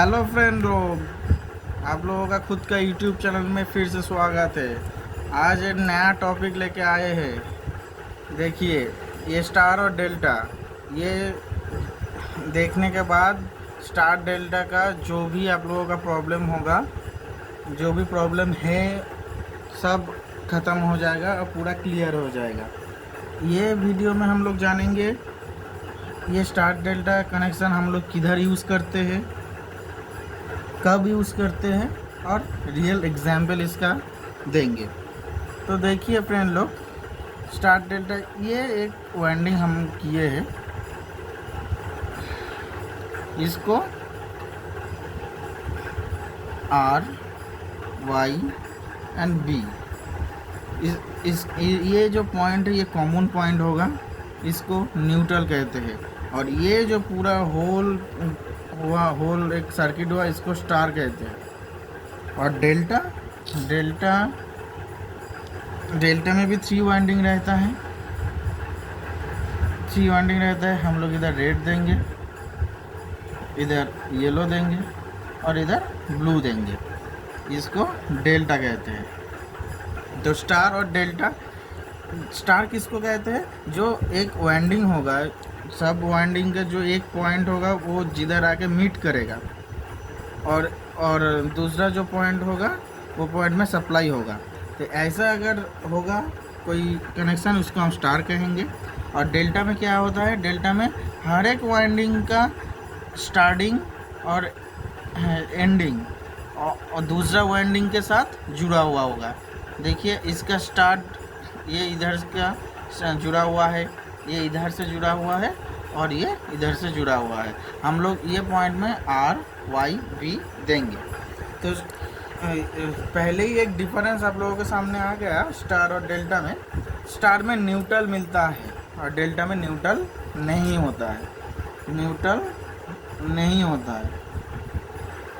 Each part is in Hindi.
हेलो फ्रेंड लोग, आप लोगों का खुद का यूट्यूब चैनल में फिर से स्वागत है। आज एक नया टॉपिक लेके आए हैं। देखिए, ये स्टार और डेल्टा, ये देखने के बाद स्टार डेल्टा का जो भी आप लोगों का प्रॉब्लम होगा, जो भी प्रॉब्लम है, सब ख़त्म हो जाएगा और पूरा क्लियर हो जाएगा। ये वीडियो में हम लोग जानेंगे ये स्टार डेल्टा कनेक्शन हम लोग किधर यूज़ करते हैं, कब यूज़ करते हैं, और रियल एग्जाम्पल इसका देंगे। तो देखिए फ्रेंड लोग, स्टार डेल्टा ये एक वाइंडिंग हम किए हैं, इसको आर वाई एंड बी, ये जो पॉइंट है ये कॉमन पॉइंट होगा, इसको न्यूट्रल कहते हैं। और ये जो पूरा होल एक सर्किट हुआ, इसको स्टार कहते हैं। और डेल्टा डेल्टा डेल्टा में भी 3 वाइंडिंग रहता है, 3 वाइंडिंग रहता है। हम लोग इधर रेड देंगे, इधर येलो देंगे और इधर ब्लू देंगे, इसको डेल्टा कहते हैं। तो स्टार और डेल्टा, स्टार किसको कहते हैं? जो एक वाइंडिंग होगा, सब वाइंडिंग का जो एक पॉइंट होगा वो जिधर आके मीट करेगा, और दूसरा जो पॉइंट होगा वो पॉइंट में सप्लाई होगा। तो ऐसा अगर होगा कोई कनेक्शन, उसको हम स्टार कहेंगे। और डेल्टा में क्या होता है? डेल्टा में हर एक वाइंडिंग का स्टार्टिंग और एंडिंग और दूसरा वाइंडिंग के साथ जुड़ा हुआ होगा। देखिए, इसका स्टार्ट ये इधर का जुड़ा हुआ है, ये इधर से जुड़ा हुआ है और ये इधर से जुड़ा हुआ है। हम लोग ये पॉइंट में आर वाई बी देंगे। तो पहले ही एक डिफरेंस आप लोगों के सामने आ गया स्टार और डेल्टा में। स्टार में न्यूट्रल मिलता है और डेल्टा में न्यूट्रल नहीं होता है, न्यूट्रल नहीं होता है।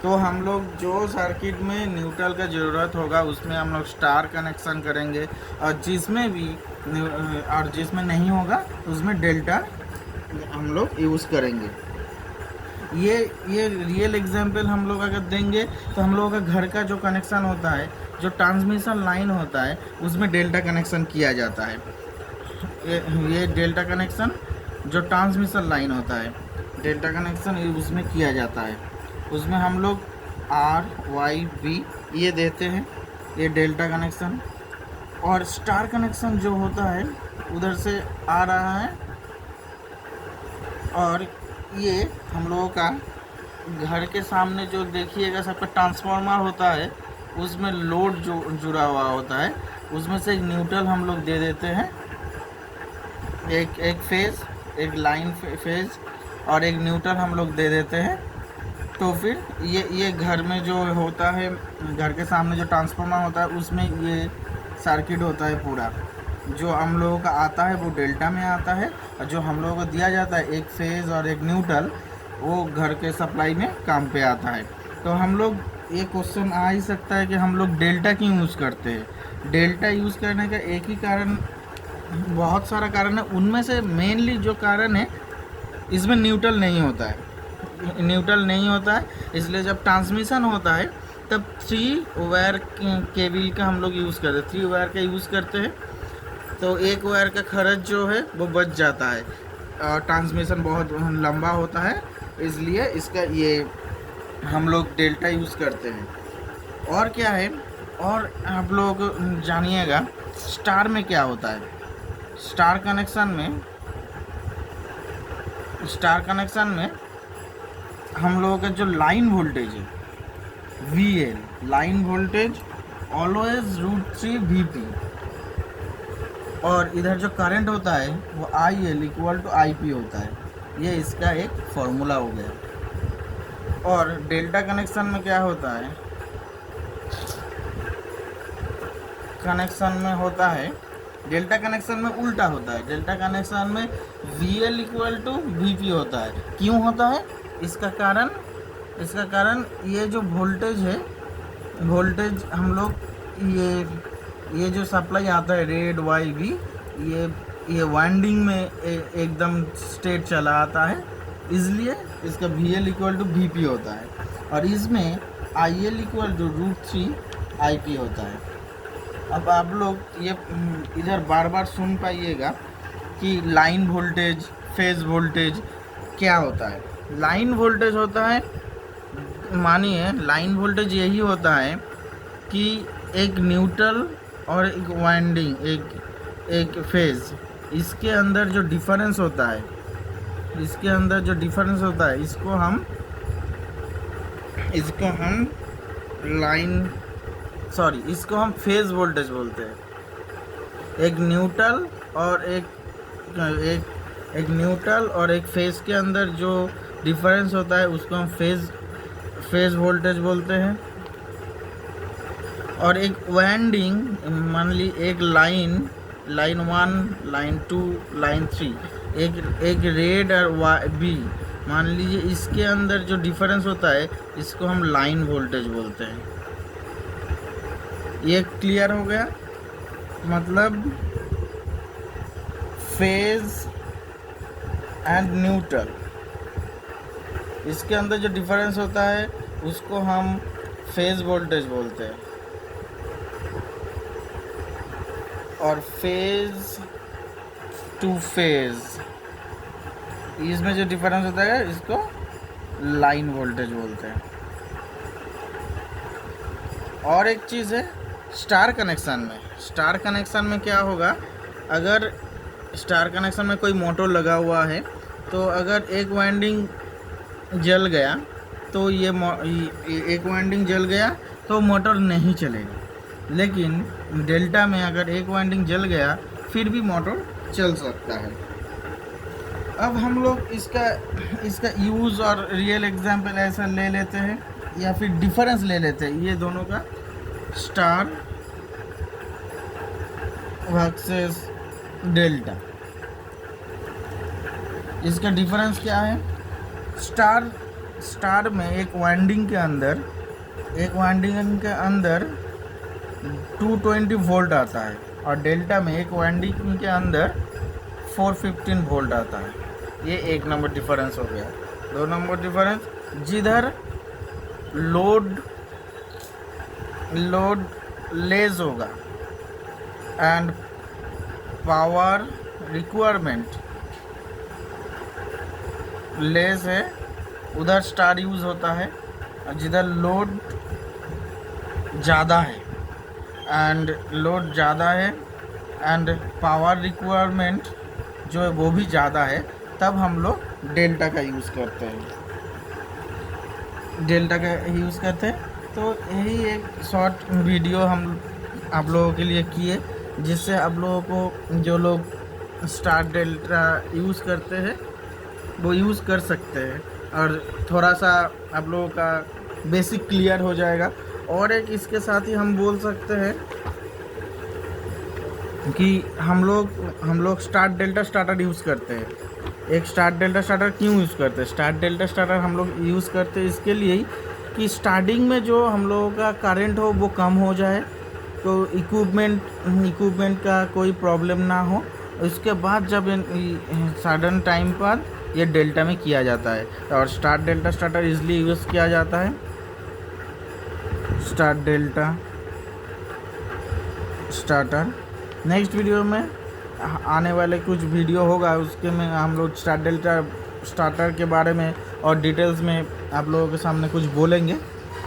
तो हम लोग जो सर्किट में न्यूट्रल का ज़रूरत होगा उसमें हम लोग स्टार कनेक्शन करेंगे, और जिसमें नहीं होगा उसमें डेल्टा हम लोग यूज़ करेंगे। ये रियल एग्जांपल हम लोग अगर देंगे तो हम लोगों का घर का जो कनेक्शन होता है, जो ट्रांसमिशन लाइन होता है, उसमें डेल्टा कनेक्शन किया जाता है। ये डेल्टा कनेक्शन जो ट्रांसमिशन लाइन होता है, डेल्टा कनेक्शन उसमें किया जाता है। उसमें हम लोग आर वाई बी ये देते हैं, ये डेल्टा कनेक्शन। और स्टार कनेक्शन जो होता है उधर से आ रहा है, और ये हम लोगों का घर के सामने जो देखिएगा सबका ट्रांसफार्मर होता है, उसमें लोड जो जुड़ा हुआ होता है, उसमें से एक न्यूट्रल हम लोग दे देते हैं, एक फेज, एक लाइन फेज और एक न्यूट्रल हम लोग दे देते हैं। तो फिर ये घर में जो होता है, घर के सामने जो ट्रांसफार्मर होता है, उसमें ये सर्किट होता है पूरा। जो हम लोगों का आता है वो डेल्टा में आता है, और जो हम लोगों को दिया जाता है एक फेज़ और एक न्यूट्रल, वो घर के सप्लाई में काम पे आता है। तो हम लोग, ये क्वेश्चन आ ही सकता है कि हम लोग डेल्टा क्यों यूज़ करते हैं। डेल्टा यूज़ करने का एक ही कारण, बहुत सारा कारण है, उनमें से मेनली जो कारण है, इसमें न्यूट्रल नहीं होता है। न्यूट्रल नहीं होता है, इसलिए जब ट्रांसमिशन होता है तब 3 वायर केबल का हम लोग यूज़ करते हैं, 3 वायर का यूज़ करते हैं। तो एक वायर का खर्च जो है वो बच जाता है, और ट्रांसमिशन बहुत लंबा होता है, इसलिए इसका ये हम लोग डेल्टा यूज़ करते हैं। और क्या है, और आप लोग जानिएगा स्टार में क्या होता है। स्टार कनेक्शन में हम लोगों का जो लाइन वोल्टेज है, VL, line voltage always √3 VP, और इधर जो करंट होता है वो IL = IP होता है। ये इसका एक फॉर्मूला हो गया। और डेल्टा कनेक्शन में क्या होता है, डेल्टा कनेक्शन में उल्टा होता है। डेल्टा कनेक्शन में VL = VP होता है। क्यों होता है? इसका कारण ये जो वोल्टेज है, वोल्टेज हम लोग ये जो सप्लाई आता है रेड वाई बी, ये वाइंडिंग में एकदम स्ट्रेट चला आता है, इसलिए इसका VL = VP होता है। और इसमें I L equal to √3 I P होता है। अब आप लोग ये इधर बार बार सुन पाइएगा कि लाइन वोल्टेज, फेज वोल्टेज क्या होता है। लाइन वोल्टेज होता है, मानिए लाइन वोल्टेज यही होता है कि एक न्यूट्रल और एक वाइंडिंग, एक फेज, इसके अंदर जो डिफरेंस होता है, इसको हम फेज वोल्टेज बोलते हैं। एक न्यूट्रल और एक फेज के अंदर जो डिफरेंस होता है उसको हम फेज वोल्टेज बोलते हैं। और एक वाइंडिंग, मान ली एक लाइन 1, लाइन 2, लाइन 3, एक रेड और बी, मान लीजिए इसके अंदर जो डिफरेंस होता है इसको हम लाइन वोल्टेज बोलते हैं। ये क्लियर हो गया? मतलब फेज एंड न्यूट्रल, इसके अंदर जो डिफरेंस होता है उसको हम फेज वोल्टेज बोलते हैं। और फेज टू फेज, इसमें जो डिफरेंस होता है इसको लाइन वोल्टेज बोलते हैं। और एक चीज़ है स्टार कनेक्शन में क्या होगा, अगर स्टार कनेक्शन में कोई मोटर लगा हुआ है तो अगर एक वाइंडिंग जल गया तो एक वाइंडिंग जल गया तो मोटर नहीं चलेगी। लेकिन डेल्टा में अगर एक वाइंडिंग जल गया फिर भी मोटर चल सकता है। अब हम लोग इसका यूज़ और रियल एग्जांपल ऐसा ले लेते हैं या फिर डिफरेंस ले लेते हैं, ये दोनों का, स्टार वर्सेस डेल्टा। इसका डिफरेंस क्या है? स्टार में एक वाइंडिंग के अंदर 220 वोल्ट आता है और डेल्टा में एक वाइंडिंग के अंदर 415 वोल्ट आता है। ये एक नंबर डिफरेंस हो गया। 2 नंबर डिफरेंस, जिधर लोड लेस होगा एंड पावर रिक्वायरमेंट लेस है उधर स्टार यूज़ होता है। और जिधर लोड ज़्यादा है एंड पावर रिक्वायरमेंट जो है वो भी ज़्यादा है, तब हम लोग डेल्टा का यूज़ करते हैं। तो यही एक शॉर्ट वीडियो हम आप लोगों के लिए किए, जिससे आप लोगों को, जो लोग स्टार डेल्टा यूज़ करते हैं वो यूज़ कर सकते हैं और थोड़ा सा आप लोगों का बेसिक क्लियर हो जाएगा। और एक इसके साथ ही हम बोल सकते हैं कि हम लोग स्टार डेल्टा स्टार्टर यूज़ करते हैं। एक स्टार डेल्टा स्टार्टर क्यों यूज़ करते हैं? स्टार डेल्टा स्टार्टर हम लोग यूज़ करते हैं इसके लिए ही कि स्टार्टिंग में जो हम लोगों का करंट हो वो कम हो जाए, तो इक्विपमेंट का कोई प्रॉब्लम ना हो। उसके बाद जब सडन टाइम बाद ये डेल्टा में किया जाता है और star delta starter easily use किया जाता है। Star delta starter next video में आने वाले कुछ वीडियो होगा, उसके में हम लोग स्टार डेल्टा स्टार्टर के बारे में और डिटेल्स में आप लोगों के सामने कुछ बोलेंगे।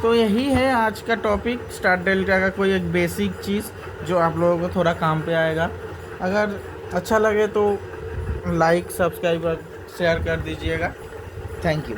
तो यही है आज का टॉपिक, स्टार डेल्टा का कोई एक बेसिक चीज़ जो आप लोगों को थोड़ा काम पे आएगा। अगर अच्छा लगे तो लाइक, सब्सक्राइब और शेयर कर दीजिएगा। Thank you.